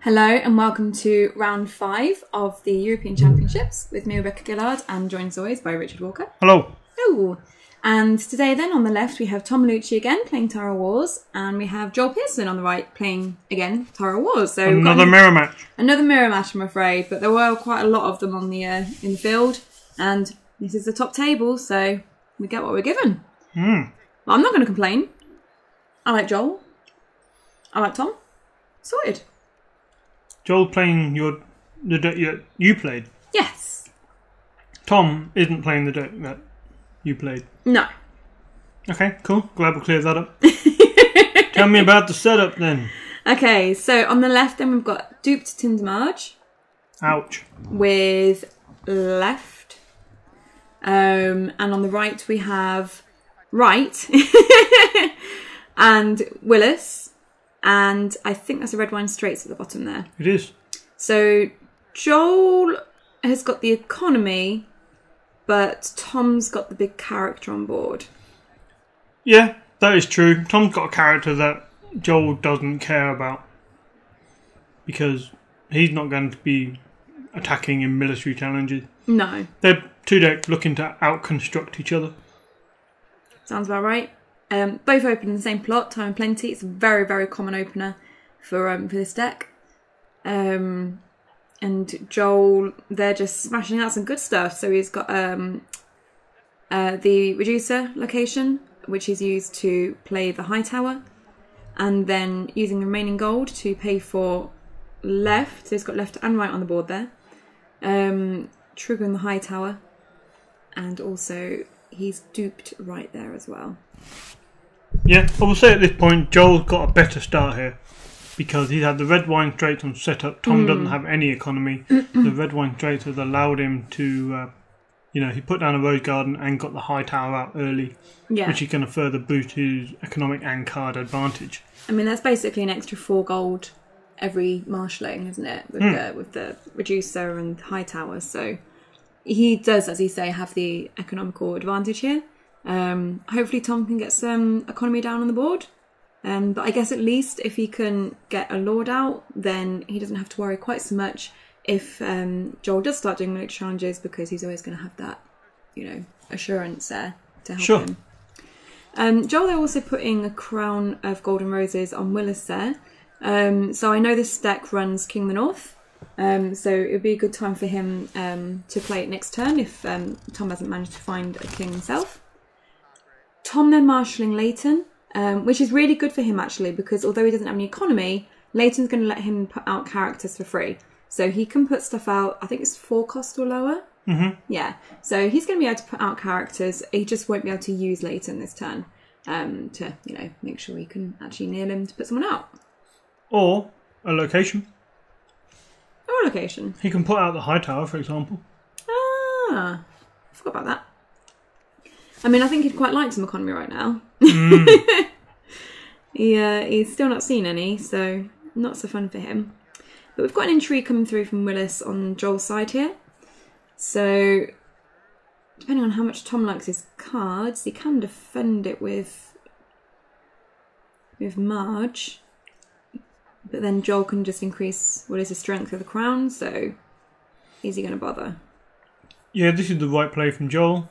Hello and welcome to round 5 of the European Championships with me, Rebecca Gillard, and joined as always by Richard Walker. Hello. Hello. And today then on the left we have Tom Melucci again playing Tyrell Wars, and we have Joel Pearson on the right playing again Tyrell Wars. So another mirror match. Another mirror match, I'm afraid, but there were quite a lot of them on the in the field, and this is the top table, so we get what we're given. Well, I'm not going to complain. I like Joel. I like Tom. Sorted. Joel playing the deck you played. Yes. Tom isn't playing the deck that you played. No. Okay, cool. Glad we cleared that up. Tell me about the setup then. Okay, so on the left then we've got duped Tindermarge. Ouch. With left. And on the right we have right. And Willis. And I think that's a red wine straights at the bottom there. It is. So Joel has got the economy, but Tom's got the big character on board. Yeah, that is true. Tom's got a character that Joel doesn't care about, because he's not going to be attacking in military challenges. No. They're two decks looking to out-construct each other. Sounds about right. Both open in the same plot, Time and Plenty. It's a very, very common opener for this deck. And Joel, they're just smashing out some good stuff. So he's got the Reducer location, which he's used to play the High Tower, and then using the remaining gold to pay for left. So he's got left and right on the board there. Triggering the High Tower, and also he's duped right there as well. Yeah, I will say at this point, Joel's got a better start here, because he's had the red wine straights on setup. Tom doesn't have any economy. The red wine straights has allowed him to, he put down a rose garden and got the High Tower out early, which is going to further boost his economic and card advantage. I mean, that's basically an extra 4 gold every marshalling, isn't it? With the Reducer and High Tower. So he does, as you say, have the economical advantage here. Hopefully Tom can get some economy down on the board. But I guess at least if he can get a Lord out, then he doesn't have to worry quite so much if Joel does start doing military challenges, because he's always going to have that, assurance there to help him. Joel, they're also putting a crown of golden roses on Willis there. So I know this deck runs King of the North. So it would be a good time for him to play it next turn if Tom hasn't managed to find a king himself. Tom then marshalling Leighton, which is really good for him actually, because although he doesn't have any economy, Leighton's going to let him put out characters for free. So he can put stuff out, I think it's 4 cost or lower. Yeah, so he's going to be able to put out characters. He just won't be able to use Leighton this turn to, make sure he can actually nail him to put someone out. Or a location. Or a location. He can put out the High Tower, for example. Ah, I forgot about that. I mean, I think he'd quite like some economy right now. He's still not seen any, so not so fun for him. But we've got an intrigue coming through from Willis on Joel's side here. So, depending on how much Tom likes his cards, he can defend it with Marge. But then Joel can just increase Willis' strength of the crown, so is he going to bother? Yeah, this is the right play from Joel.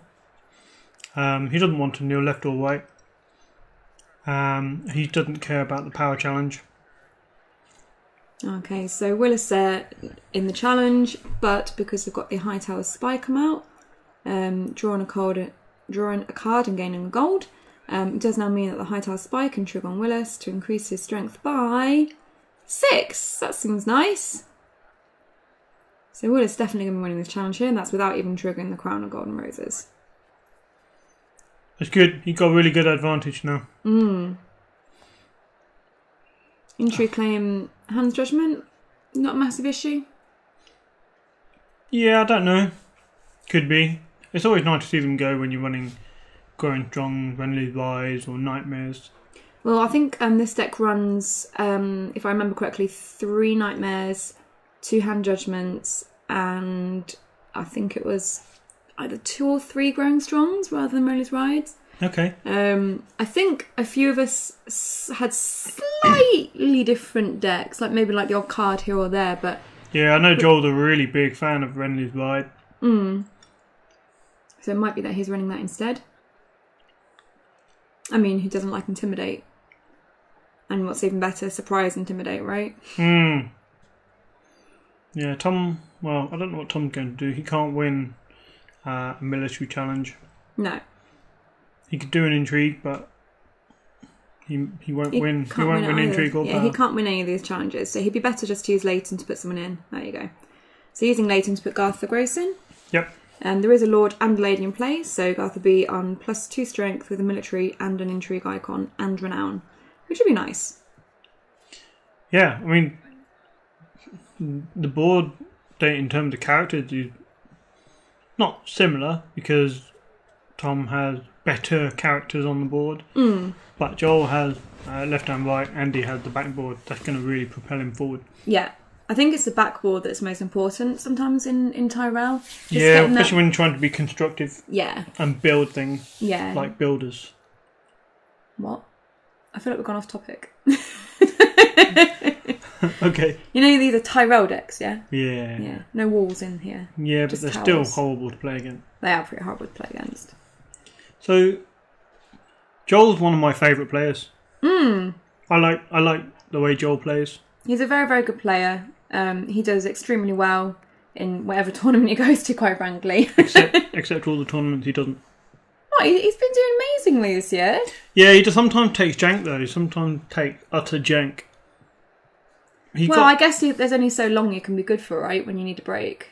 He doesn't want to kneel left or right. He doesn't care about the power challenge. Okay, so Willis there in the challenge, but because we've got the High Tower Spy come out, drawing a card and gaining a gold, it does now mean that the High Tower Spy can trigger on Willis to increase his strength by 6. That seems nice. So Willis definitely going to be winning this challenge here, and that's without even triggering the crown of golden roses. That's good. He got a really good advantage now. Intrigue claim Hand's Judgment, not a massive issue. Yeah, I don't know. Could be. It's always nice to see them go when you're running Growing Strong, Renly's Rise, or Nightmares. Well, I think this deck runs, if I remember correctly, 3 Nightmares, 2 Hand Judgments, and I think it was either 2 or 3 Growing Strongs rather than Renly's Rise. Okay. I think a few of us had slightly slightly different decks, like maybe like the odd card here or there, but... Yeah, I know Joel's a really big fan of Renly's Ride. So it might be that he's running that instead. I mean, who doesn't like Intimidate? And what's even better, Surprise Intimidate, right? Yeah, Tom... Well, I don't know what Tom's going to do. He can't win a military challenge. No. He could do an intrigue, but he won't win. He won't win intrigue or power. Yeah, he can't win any of these challenges. So he'd be better just to use Leighton to put someone in. There you go. So using Leighton to put Garth the Gross in. Yep. And there is a Lord and a Lady in play, so Garth will be on +2 strength with a military and an intrigue icon and renown, which would be nice. Yeah, I mean, the board in terms of characters is not similar because Tom has better characters on the board, but Joel has left and right, Andy has the backboard. That's going to really propel him forward. Yeah. I think it's the backboard that's most important sometimes in Tyrell. Yeah, especially when you're trying to be constructive. Yeah. And build things. Yeah. Like builders. What? I feel like we've gone off topic. Okay. You know these are Tyrell decks, yeah? Yeah. Yeah. No walls in here. Yeah, but they're towers. still horrible to play against. They are pretty horrible to play against. So, Joel's one of my favourite players. I like the way Joel plays. He's a very, very good player. He does extremely well in whatever tournament he goes to, quite frankly. except all the tournaments he doesn't. Oh, he's been doing amazingly this year. Yeah, he just sometimes takes jank though. He sometimes takes utter jank. I guess there's only so long you can be good for, right? When you need a break.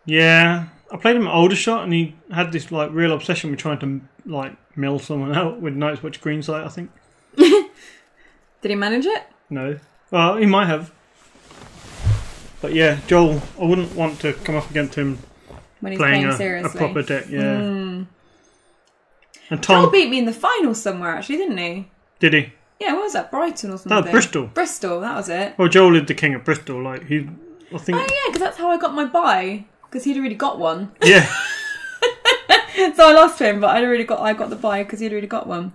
Yeah, I played him at Aldershot, and he had this like real obsession with trying to like mill someone out with Night's Watch Greensight, I think. Did he manage it? No. Well, he might have. But yeah, Joel, I wouldn't want to come up against him when he's playing playing seriously. A proper deck. Yeah. And Joel beat me in the final somewhere, actually, didn't he? Did he? Yeah, what was that? Brighton or something? No, Bristol. Bristol, that was it. Well, Joel is the king of Bristol. Like I think. Oh yeah, because that's how I got my buy. Because he'd already got one. Yeah. So I lost to him, but I got the buy because he'd already got one,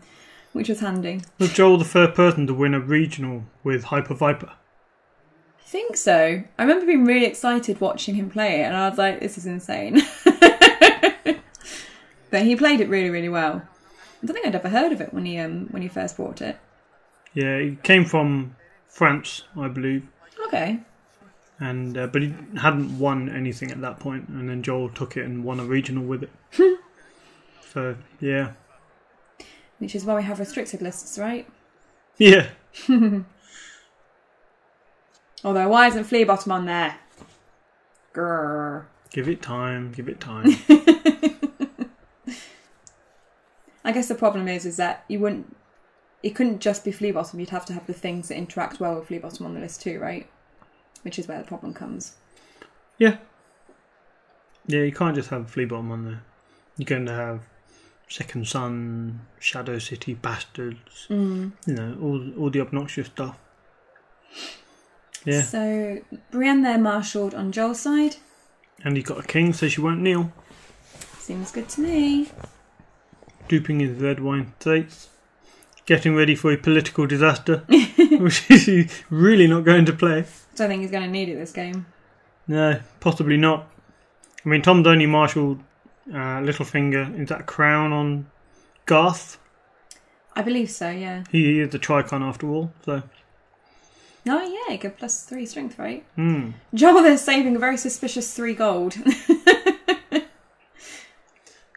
which was handy. Was Joel the first person to win a regional with Hyper Viper? I think so. I remember being really excited watching him play it, and I was like, "This is insane." But he played it really, really well. I don't think I'd ever heard of it when he first bought it. Yeah, he came from France, I believe. Okay. And but he hadn't won anything at that point, and then Joel took it and won a regional with it. So yeah. Which is why we have restricted lists, right? Yeah. Although, why isn't Flea Bottom on there? Grrr. Give it time. Give it time. I guess the problem is that it couldn't just be Flea Bottom. You'd have to have the things that interact well with Flea Bottom on the list too, right? Which is where the problem comes. Yeah. Yeah, you can't just have Flea Bottom on there. You're going to have Second Son, Shadow City, Bastards. You know, all the obnoxious stuff. Yeah. So Brienne there marshalled on Joel's side. And he got a king, so she won't kneel. Seems good to me. Duping his red wine states. Getting ready for a political disaster. Which he's really not going to play. Don't think he's going to need it this game. No, possibly not. I mean, Tom's only marshalled Littlefinger. Is that crown on Garth? I believe so, yeah. He is the Tricon after all, so... Oh yeah, you get +3 strength, right? Joel is saving a very suspicious 3 gold.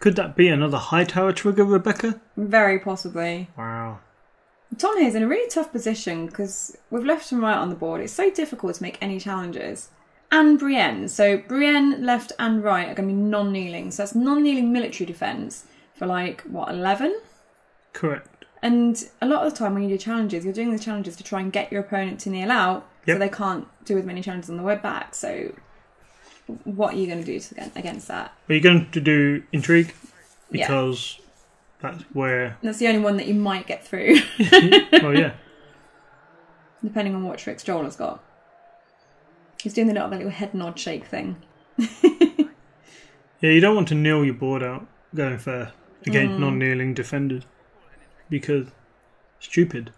Could that be another Hightower trigger, Rebecca? Very possibly. Wow. Tom here is in a really tough position because with left and right on the board, it's so difficult to make any challenges. And Brienne. So Brienne, left and right are going to be non-kneeling. So that's non-kneeling military defence for 11? Correct. And a lot of the time when you do challenges, you're doing the challenges to try and get your opponent to kneel out so they can't do as many challenges on the way back. So what are you going to do against that? Are you going to do intrigue? Because that's where... That's the only one that you might get through. Oh, yeah. Depending on what tricks Joel has got. He's doing the little head nod shake thing. Yeah, you don't want to kneel your board out going for against non-kneeling defenders. Because stupid.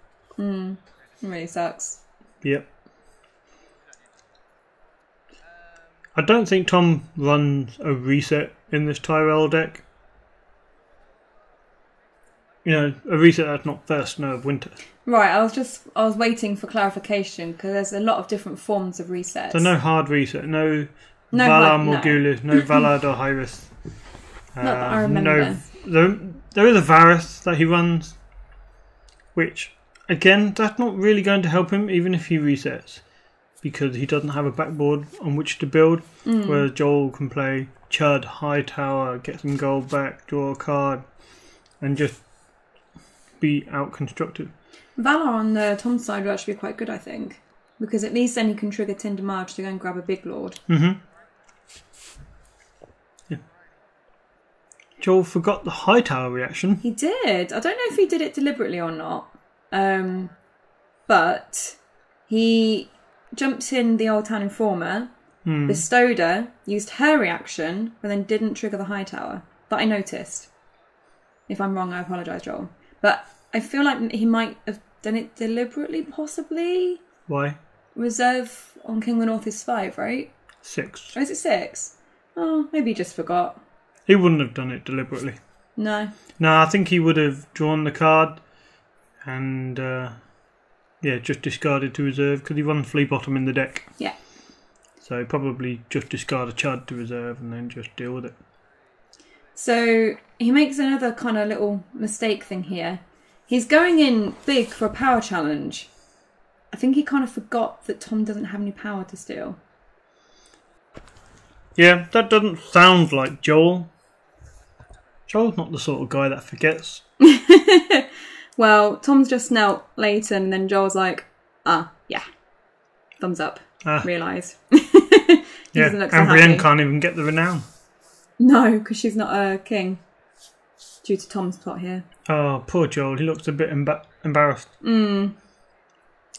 It really sucks. Yep. I don't think Tom runs a reset in this Tyrell deck. You know, a reset that's not first snow of winter. Right, I was waiting for clarification because there's a lot of different forms of resets. So no hard reset, no Valar Morghulis, no Valar Dohaeris. Not that I remember. There is a Varys that he runs, which, again, that's not really going to help him even if he resets, because he doesn't have a backboard on which to build, whereas Joel can play Chud, Hightower, get some gold back, draw a card, and just be out-constructed. Valar on the Tom's side would actually be quite good, I think, because at least then he can trigger Tinder March to go and grab a big lord. Mm-hmm. Yeah. Joel forgot the Hightower reaction. He did. I don't know if he did it deliberately or not, but he jumped in the Old Town Informer, bestowed her, used her reaction, but then didn't trigger the Hightower. That I noticed. If I'm wrong, I apologise, Joel. But I feel like he might have done it deliberately, possibly. Why? Reserve on King of the North is 5, right? 6. Or is it 6? Oh, maybe he just forgot. He wouldn't have done it deliberately. No. No, I think he would have drawn the card and, just discarded to reserve, because he runs Flea Bottom in the deck. Yeah. So probably just discard a Chud to reserve and then just deal with it. So he makes another kind of little mistake thing here. He's going in big for a power challenge. I think he kind of forgot that Tom doesn't have any power to steal. Yeah, that doesn't sound like Joel. Joel's not the sort of guy that forgets. Well, Tom's just knelt later and then Joel's like, yeah. Thumbs up. Realise. Yeah, and Brienne can't even get the renown. No, because she's not a king. Due to Tom's plot here. Oh, poor Joel. He looks a bit embarrassed. Because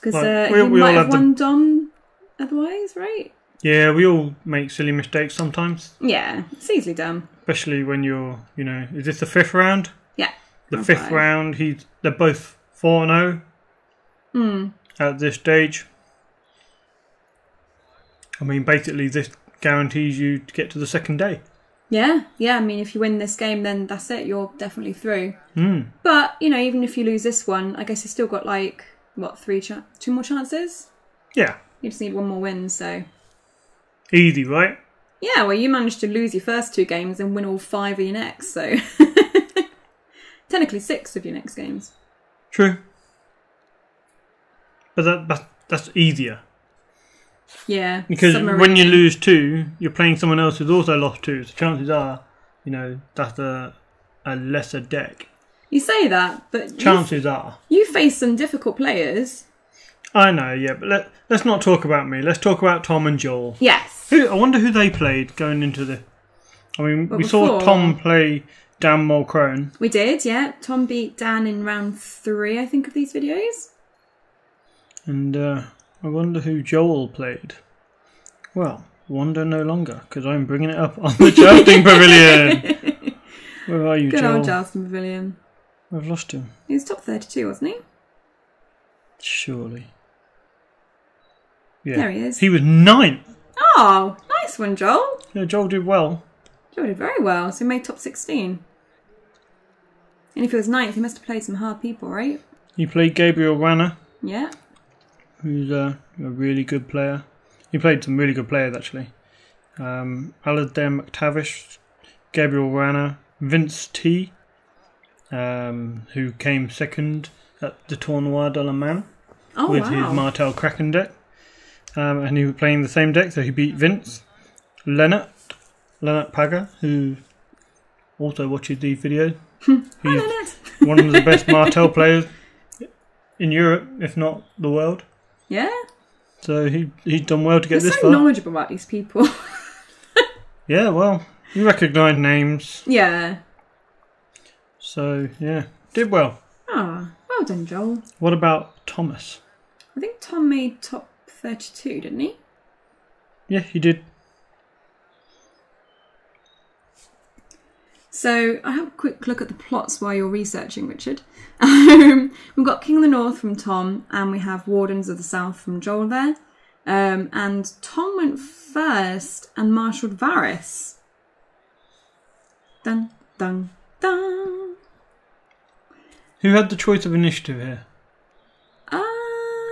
he might have won Dom otherwise, right? Yeah, we all make silly mistakes sometimes. Yeah, it's easily done. Especially when you're, is this the 5th round? Yeah. The 5th round, they're both 4-0 at this stage. I mean, basically this guarantees you to get to the second day. Yeah. I mean, if you win this game, then that's it. You're definitely through. Mm. But, even if you lose this one, I guess you've still got, 2 more chances? Yeah. You just need one more win, so... Easy, right? Yeah, well, you managed to lose your first 2 games and win all 5 of your next, so... Technically 6 of your next games. True. But that's easier. Yeah. Because when you lose 2, you're playing someone else who's also lost 2. So chances are, that's a lesser deck. You say that, but... Chances are. You face some difficult players. I know, yeah, but let's not talk about me. Let's talk about Tom and Joel. Yes. I wonder who they played going into the... I mean, we saw Tom play Dan Mulcrone. We did, yeah. Tom beat Dan in round 3, I think, of these videos. And I wonder who Joel played. Well, wonder no longer, because I'm bringing it up on the Jousting Pavilion. Where are you, Good Joel? old Jousting Pavilion. I've lost him. He was top 32, wasn't he? Surely. Yeah. There he is. He was 9th. Oh, nice one, Joel. Yeah, Joel did well. Joel did very well, so he made top 16. And if he was 9th, he must have played some hard people, right? He played Gabriel Rana. Yeah. Who's a really good player. He played some really good players, actually. Aladar McTavish, Gabriel Rana, Vince T, who came second at the Tournoi de la Man with his Martel Kraken deck. And he was playing the same deck, so he beat Vince. Leonard Paga, who also watches these videos. He's one of the best Martel players in Europe, if not the world. Yeah. So he's done well to get this far. You're so knowledgeable about these people. Yeah, well, you recognise names. Yeah. So, yeah, did well. Ah, well done, Joel. What about Thomas? I think Tom made top 32, didn't he? Yeah, he did. So I have a quick look at the plots while you're researching, Richard. We've got King of the North from Tom, and we have Wardens of the South from Joel there. And Tom went first and marshalled Varys. Dun, dun, dun. Who had the choice of initiative here? Uh,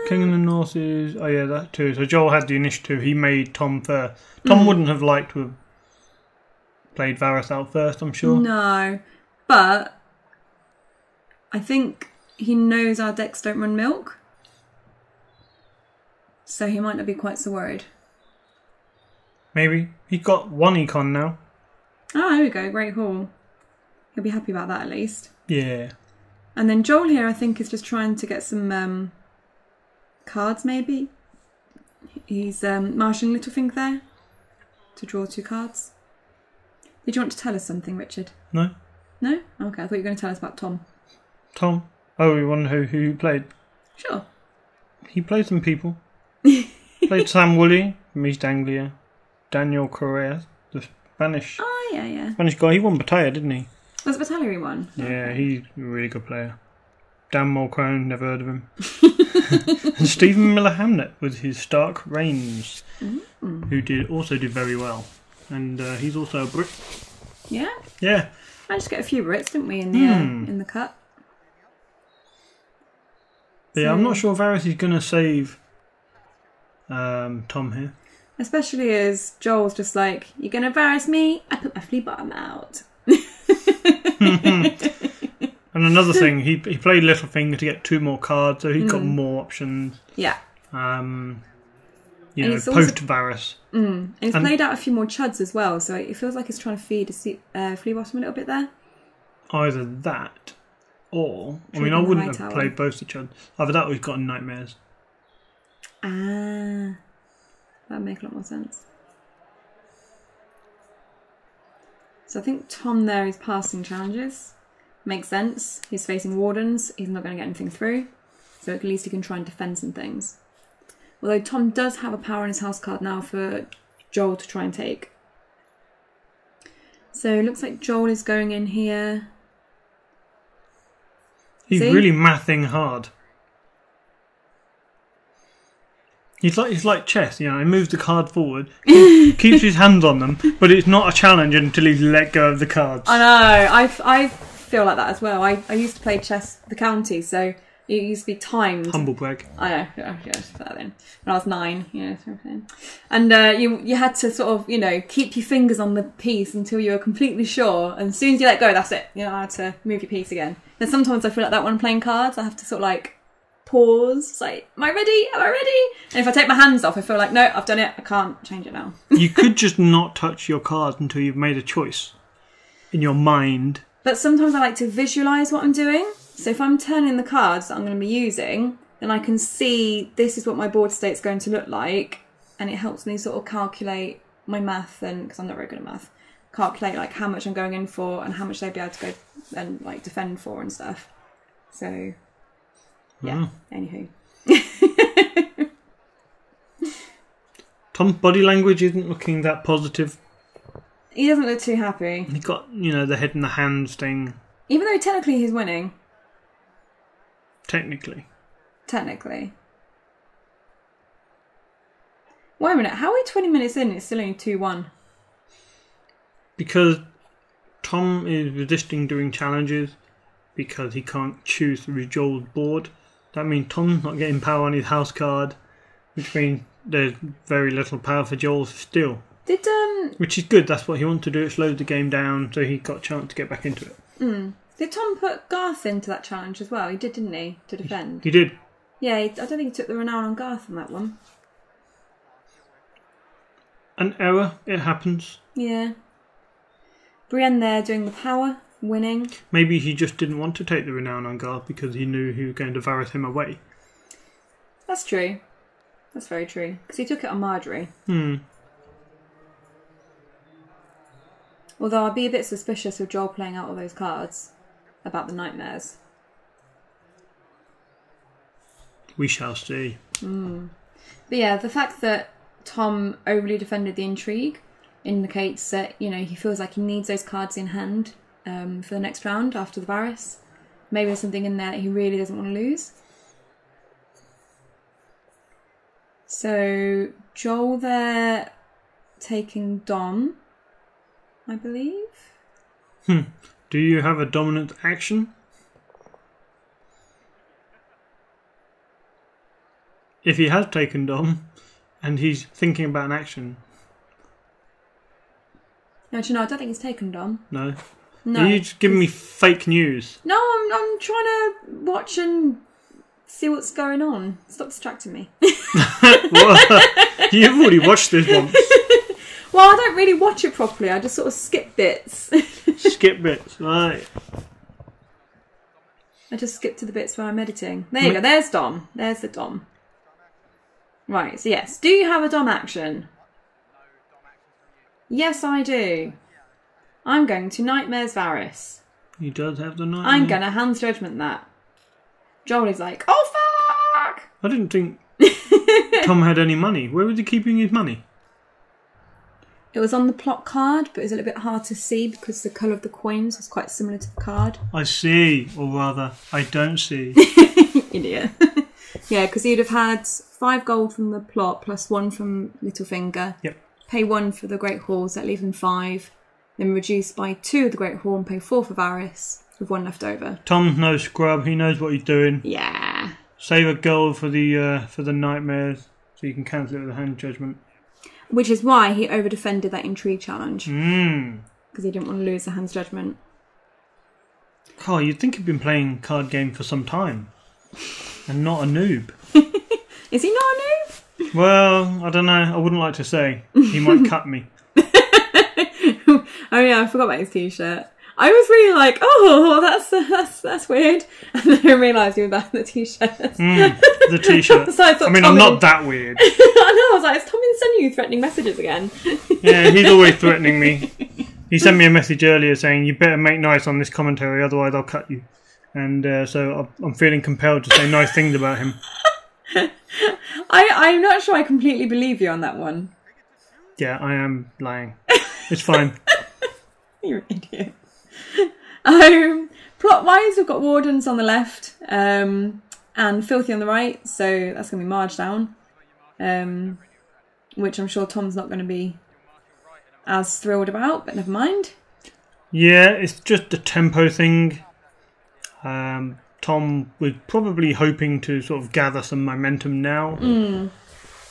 King of the North is... Oh yeah, that too. So Joel had the initiative. He made Tom first. Tom wouldn't have liked to have played Varys out first, I'm sure. No, but I think he knows our decks don't run milk. So he might not be quite so worried. Maybe. He's got 1 econ now. Oh, there we go. Great Hall. He'll be happy about that at least. Yeah. And then Joel here, I think, is just trying to get some cards, maybe. He's marshalling Littlefinger there to draw 2 cards. Did you want to tell us something, Richard? No. No? Okay, I thought you were going to tell us about Tom. Tom? Oh, we wonder who he played. Sure. He played some people. Played Sam Woolley from East Anglia. Daniel Correa, the Spanish Spanish guy. He won Battaglia, didn't he? Was it Battaglia he won? Yeah, he's a really good player. Dan Mulcrone, never heard of him. And Stephen Miller Hamnet with his Stark Reigns, who also did very well. And he's also a Brit. Yeah? Yeah. Managed to get a few Brits, didn't we, in the cut? So, yeah, I'm not sure Varys is going to save Tom here. Especially as Joel's just like, you're going to Varys me? I put my flea bottom out. And another thing, he played Littlefinger to get 2 more cards, so he's got more options. Yeah. Post Varys. And he's played out a few more chuds as well, so it feels like he's trying to feed a flea bottom a little bit there. Either that, or... I mean, I wouldn't have played both the chuds. Either that or he's got Nightmares. Ah. That would make a lot more sense. So I think Tom there is passing challenges. Makes sense. He's facing Wardens. He's not going to get anything through. So at least he can try and defend some things. Although Tom does have a power in his house card now for Joel to try and take. So it looks like Joel is going in here. He's really mathing hard. He's like chess, you know. He moves the card forward, keeps his hands on them, but it's not a challenge until he's let go of the cards. I know. I feel like that as well. I used to play chess the county, so it used to be timed. Humble brag. I know. Yeah, just put that in. When I was 9, and you had to sort of keep your fingers on the piece until you were completely sure, and as soon as you let go, that's it. I had to move your piece again. And sometimes I feel like that when I'm playing cards, I have to sort of pause. It's like, am I ready? Am I ready? And if I take my hands off, I feel like, no, I've done it. I can't change it now. You could just not touch your cards until you've made a choice in your mind. But sometimes I like to visualise what I'm doing. So if I'm turning the cards that I'm going to be using, then I can see this is what my board state's going to look like. And it helps me sort of calculate my math, and because I'm not very good at math, calculate how much I'm going in for and how much they'd be able to go and defend for and stuff. So... yeah, anywho. Tom's body language isn't looking that positive. He doesn't look too happy. He got, the head and the hands thing. Even though technically he's winning. Technically. Wait a minute, how are we 20 minutes in and it's still only 2-1? Because Tom is resisting doing challenges because he can't choose through Joel's board. That means Tom's not getting power on his house card, which means there's very little power for Joel still. Which is good, that's what he wanted to do. It slowed the game down, so he got a chance to get back into it. Did Tom put Garth into that challenge as well? He did, didn't he? To defend. He did. Yeah, I don't think he took the renown on Garth on that one. An error, it happens. Yeah. Brienne there doing the power, winning. Maybe he just didn't want to take the renown on Garth because he knew he was going to Varys him away. That's true. That's very true. Because he took it on Marjorie. Although I'd be a bit suspicious of Joel playing out all those cards about the nightmares. We shall see. But yeah, the fact that Tom overly defended the intrigue indicates that, he feels like he needs those cards in hand for the next round after the Varys. Maybe there's something in there that he really doesn't want to lose. So Joel there taking Dom, I believe. Do you have a dominant action? If he has taken Dom and he's thinking about an action. No, do you know, I don't think he's taken Dom. No. No. Are you just giving me fake news? No, I'm trying to watch and see what's going on. Stop distracting me. Well, you've already watched this once. Well, I don't really watch it properly. I just sort of skip bits. Skip bits, right. I just skip to the bits where I'm editing. There you go. There's Dom. There's the Dom. Right, so yes. Do you have a Dom action? Yes, I do. I'm going to Nightmares Varys. He does have the nightmare. I'm going to Hand's Judgment that. Joel is like, oh, fuck! I didn't think Tom had any money. Where was he keeping his money? It was on the plot card, but it was a little bit hard to see because the colour of the coins was quite similar to the card. I see, or rather, I don't see. Idiot. Yeah, because he'd have had 5 gold from the plot plus 1 from Littlefinger. Yep. Pay 1 for the Great Halls, that leaves him 5. Then reduce by 2 of the Great Hall and pay 4 for Varys, with 1 left over. Tom's no scrub. He knows what he's doing. Yeah. Save a gold for the nightmares, so you can cancel it with a hand judgment. Which is why he over-defended that intrigue challenge. Because he didn't want to lose the hand's judgment. Oh, you'd think he'd been playing card game for some time. And not a noob. Is he not a noob? Well, I don't know. I wouldn't like to say. He might cut me. Oh yeah, I forgot about his t-shirt. I was really like, oh, that's weird. And then I realised he was about the t-shirt. The t-shirt. So I mean, I'm not that weird. I know, I was like, is Tommy sending you threatening messages again? Yeah, he's always threatening me. He sent me a message earlier saying, you better make nice on this commentary, otherwise I'll cut you. And so I'm feeling compelled to say nice things about him. I'm not sure I completely believe you on that one. Yeah, I am lying. It's fine. You're an idiot. Plot-wise, we've got Wardens on the left and Filthy on the right, so that's going to be Marge down, which I'm sure Tom's not going to be as thrilled about, but never mind. Yeah, it's just a tempo thing. Tom was probably hoping to sort of gather some momentum now,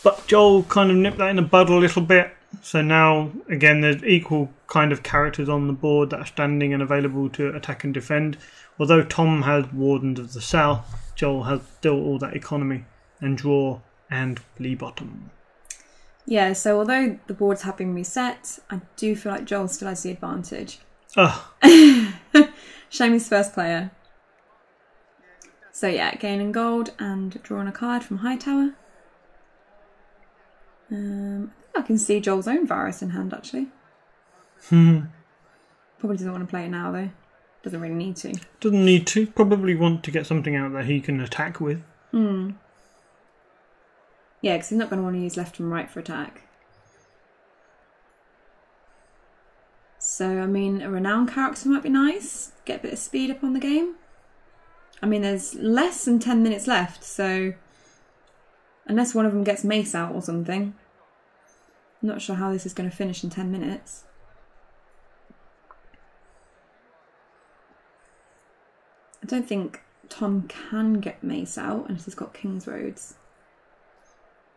but Joel kind of nipped that in the bud a little bit. So now, again, there's equal kind of characters on the board that are standing and available to attack and defend. Although Tom has Wardens of the South, Joel has still all that economy and draw and Lee Bottom. Yeah, so although the boards have been reset, I do feel like Joel still has the advantage. Shame he's first player. So yeah, gaining gold and drawing a card from Hightower. I can see Joel's own Varys in hand, actually. Probably doesn't want to play it now, though. Doesn't really need to. Doesn't need to. Probably want to get something out that he can attack with. Yeah, because he's not going to want to use left and right for attack. So, I mean, a renowned character might be nice. Get a bit of speed up on the game. I mean, there's less than 10 minutes left, so... Unless one of them gets mace out or something. I'm not sure how this is going to finish in 10 minutes. I don't think Tom can get mace out unless he's got King's Roads.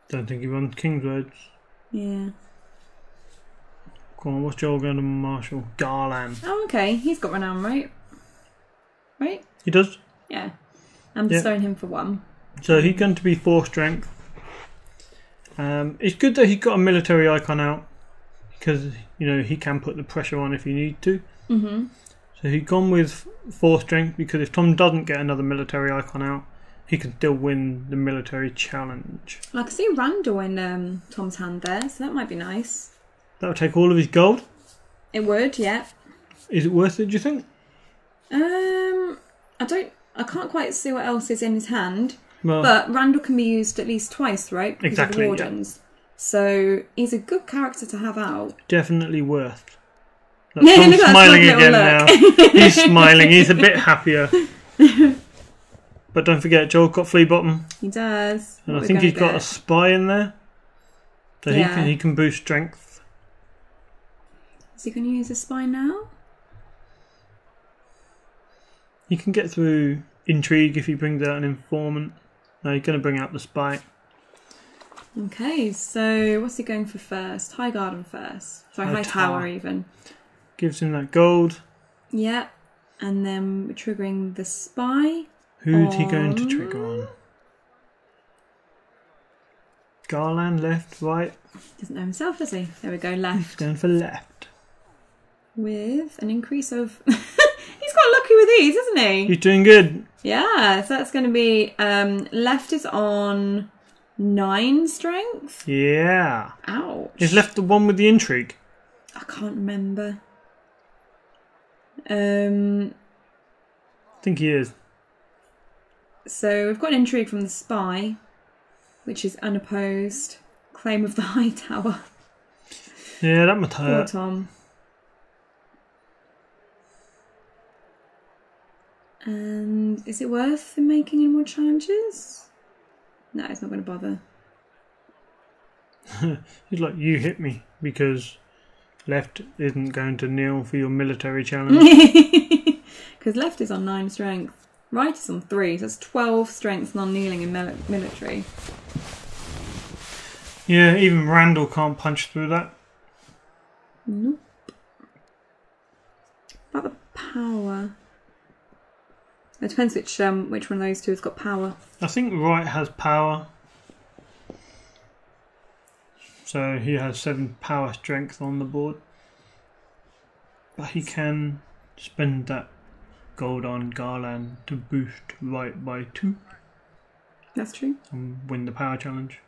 Don't think he runs King's Roads. Yeah. Come on, what's Joel going to Marshall? Garland. Oh, okay. He's got renown, right? Right? He does? Yeah. I'm bestowing him for 1. So he's going to be 4 strength. It's good that he got a military icon out because, you know, he can put the pressure on if he need to. So he's gone with 4 strength because if Tom doesn't get another military icon out, he can still win the military challenge. Well, I can see Randall in Tom's hand there, so that might be nice. That would take all of his gold? It would, yeah. Is it worth it, do you think? I can't quite see what else is in his hand. Well, but Randall can be used at least twice, right? Because exactly. Of Wardens. Yeah. So he's a good character to have out. Definitely worth. Look, Tom's smiling again now. He's smiling. He's a bit happier. But don't forget, Joel got flea bottom. He does. And I think he's got a spy in there. So he can boost strength. Is he going to use a spy now? He can get through intrigue if he brings out an informant. No, he's going to bring out the spy. Okay, so what's he going for first? High Garden first. Sorry, High Tower even. Gives him that gold. Yeah. And then we're triggering the spy. Who's he going to trigger on? Garland, left, right? Doesn't know himself, does he? There we go, left. He's going for left. With an increase of... He's got lucky with these, isn't he? He's doing good. Yeah, so that's going to be... left is on 9 strength. Yeah. Ouch. Is left the one with the intrigue? I can't remember. I think he is. So we've got an intrigue from the spy, which is unopposed. Claim of the High Tower. Yeah, that must hurt. Poor Tom. And is it worth him making any more challenges? No, he's not going to bother. He's like, you hit me because left isn't going to kneel for your military challenge. Because left is on 9 strength. Right is on 3, so that's 12 strength non-kneeling in military. Yeah, even Randall can't punch through that. Nope. About the power. It depends which one of those two has got power. I think right has power. So he has 7 power strength on the board. But he can spend that gold on Garland to boost right by 2. That's true. And win the power challenge.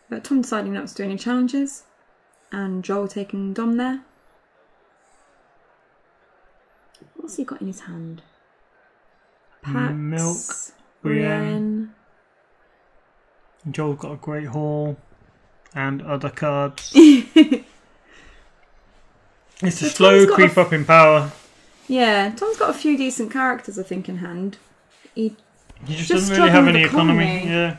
But Tom deciding not to do any challenges. And Joel taking Dom there. What's he got in his hand? Pax, Milk, Brienne. Joel got a great haul and other cards. It's a slow creep up in power. Yeah, Tom's got a few decent characters, I think, in hand. He just doesn't really have any economy. Yeah.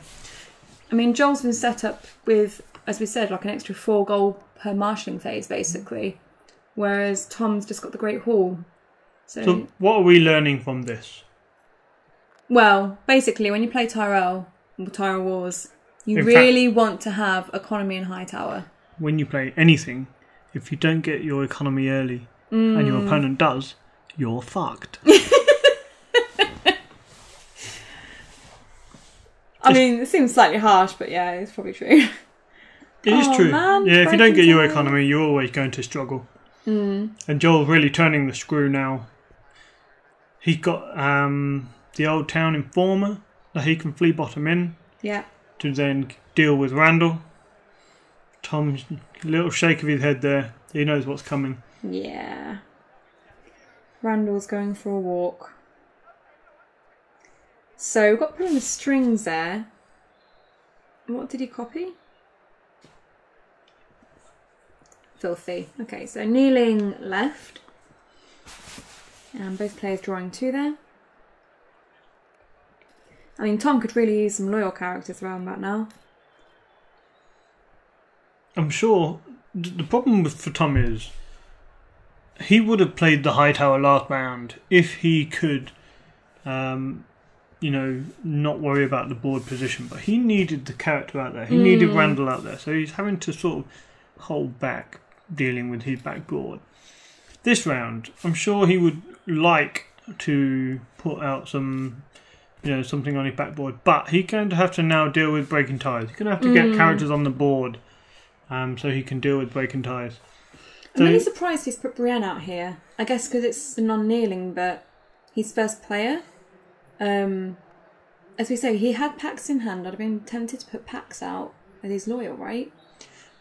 I mean, Joel's been set up with, as we said, like an extra 4 gold per marshalling phase, basically. Whereas Tom's just got the great haul. So what are we learning from this? Well, basically, when you play Tyrell Wars, you really want to have economy in High Tower. When you play anything, if you don't get your economy early and your opponent does, you're fucked. I mean, it seems slightly harsh, but yeah, it's probably true. It is true. Man, yeah, if you don't get your economy, you're always going to struggle. And Joel's really turning the screw now. He's got the old town informer that he can flea bottom in. Yeah. To then deal with Randall. Tom's a little shake of his head there. He knows what's coming. Yeah. Randall's going for a walk. So we've got to put in the strings there. What did he copy? Filthy. Okay, so kneeling left. And both players drawing 2 there. I mean, Tom could really use some loyal characters around about now. I'm sure the problem for Tom is he would have played the High Tower last round if he could, not worry about the board position. But he needed the character out there. He needed Randall out there. So he's having to sort of hold back dealing with his backboard. This round, I'm sure he would like to put out some... something on his backboard. But he's going to have to now deal with breaking ties. He's going to have to get characters on the board so he can deal with breaking ties. So, I'm really surprised he's put Brienne out here. I guess because it's the non-kneeling, but he's first player. As we say, he had Pax in hand. I'd have been tempted to put Pax out, but he's loyal, right?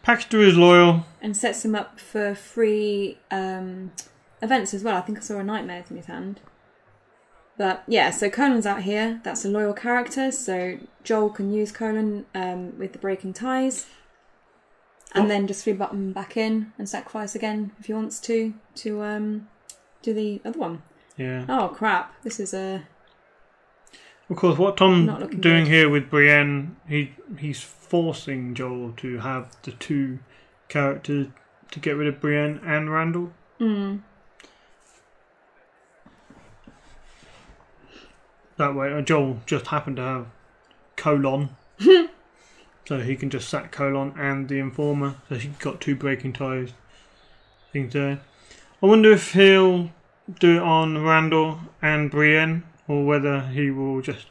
Paxter is loyal. And sets him up for free events as well. I think I saw a Nightmares in his hand. But yeah, so Colan's out here. That's a loyal character, so Joel can use Colan with the breaking ties. And then just flip button back in and sacrifice again if he wants to do the other one. Yeah. Oh crap! This is a. Of course, what Tom's doing good. here with Brienne, he's forcing Joel to have the two characters to get rid of Brienne and Randall. Mm. That way, Joel just happened to have Colon, so he can just sack Colon and the Informer. So he's got two breaking ties things there. I wonder if he'll do it on Randall and Brienne, or whether he will just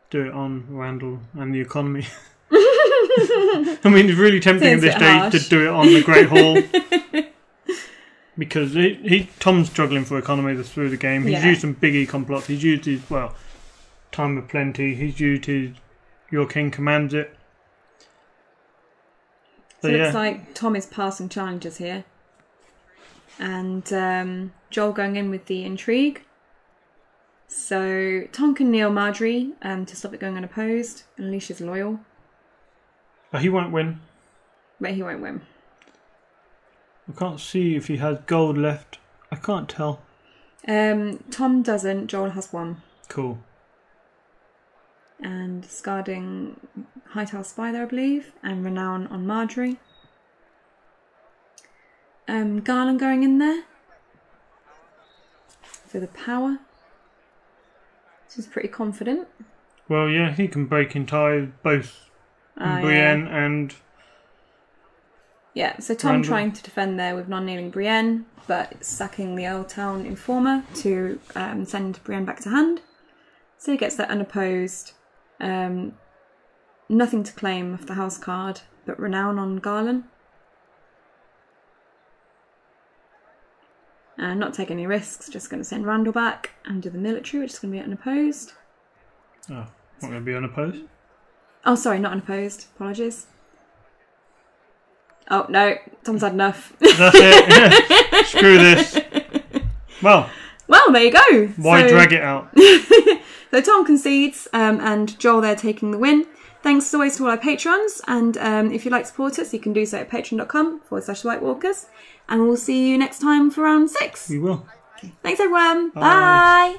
do it on Randall and the economy. I mean, it's really tempting at this stage to do it on the Great Hall. Because Tom's struggling for economy through the game. He's used some big econ plots. He's used his, time of plenty. He's used his Your King commands it. So it looks like Tom is passing challenges here. And Joel going in with the intrigue. So Tom can kneel Marjorie to stop it going unopposed. And Alicia's loyal. But he won't win. But he won't win. I can't see if he has gold left. I can't tell. Tom doesn't. Joel has one. Cool. And discarding Hightower Spy there, I believe. And Renown on Marjorie. Garland going in there. For the power. He's pretty confident. Well, yeah, he can break in ties both Brienne and... Yeah, so Tom Randall. trying to defend there with non-kneeling Brienne, but sacking the Earltown Informer to send Brienne back to hand. So he gets that unopposed. Nothing to claim off the house card, but Renown on Garland. And not take any risks, just going to send Randall back and do the military, which is going to be unopposed. Oh, not going to be unopposed? Oh, sorry, not unopposed. Apologies. Oh, no, Tom's had enough. That's it, yeah. Screw this. Well, there you go. Why drag it out? So Tom concedes, and Joel there taking the win. Thanks as always to all our patrons, and if you'd like to support us, you can do so at patreon.com/whitewalkers, and we'll see you next time for round 6. We will. Okay. Thanks everyone. Bye.